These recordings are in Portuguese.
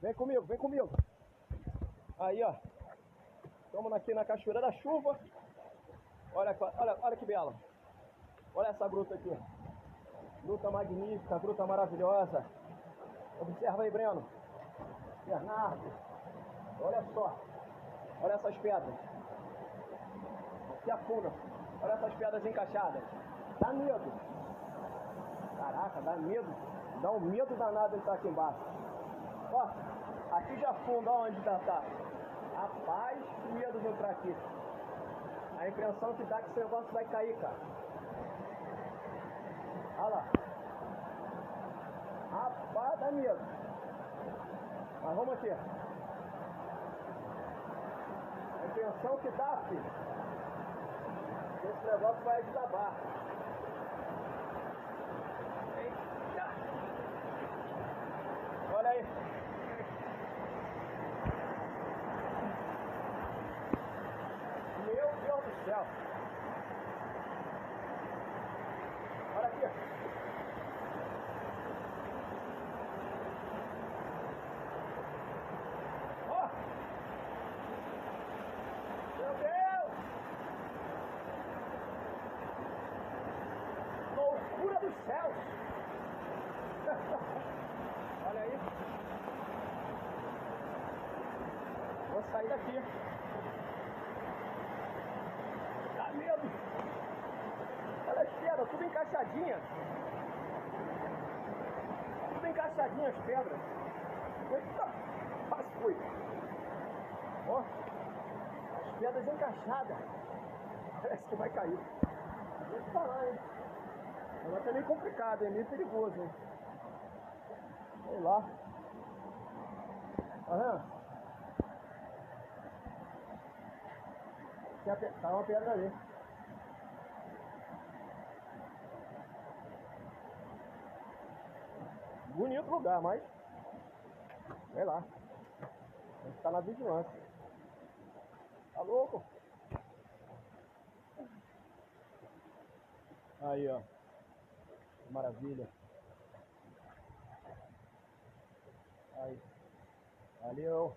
Vem comigo, vem comigo. Aí, ó. Estamos aqui na Cachoeira da Chuva. Olha que bela. Olha essa gruta aqui. Gruta magnífica, gruta maravilhosa. Observa aí, Breno. Bernardo. Olha só. Olha essas pedras. Aqui afunda. Olha essas pedras encaixadas. Dá medo. Caraca, dá medo. Dá um medo danado entrar aqui embaixo. Ó, aqui já afunda, onde já tá. Rapaz, que medo de entrar aqui. A impressão que dá que esse negócio vai cair, cara. Olha lá. Rapaz, dá medo. Mas vamos aqui. A impressão que dá, filho, que esse negócio vai desabar. Eita! Olha aí. Meu Deus do céu. Olha aqui. Ó. Meu Deus. Loucura dos céus. Olha aí. Vou sair daqui. Dá medo. Olha as pedras, tudo encaixadinha. Tudo encaixadinha as pedras. Eita, quase foi. Ó, as pedras encaixadas. Parece que vai cair. Vou te falar, hein. Agora tá meio complicado, é meio perigoso, hein. Sei lá. Tá vendo? Tá uma pedra ali. Bonito lugar, mas sei lá. A gente tá na vigilância. Tá louco? Aí, ó. Maravilha. Aí. Valeu.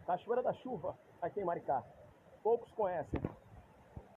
Cachoeira da Chuva, aqui em Maricá. Poucos conhecem.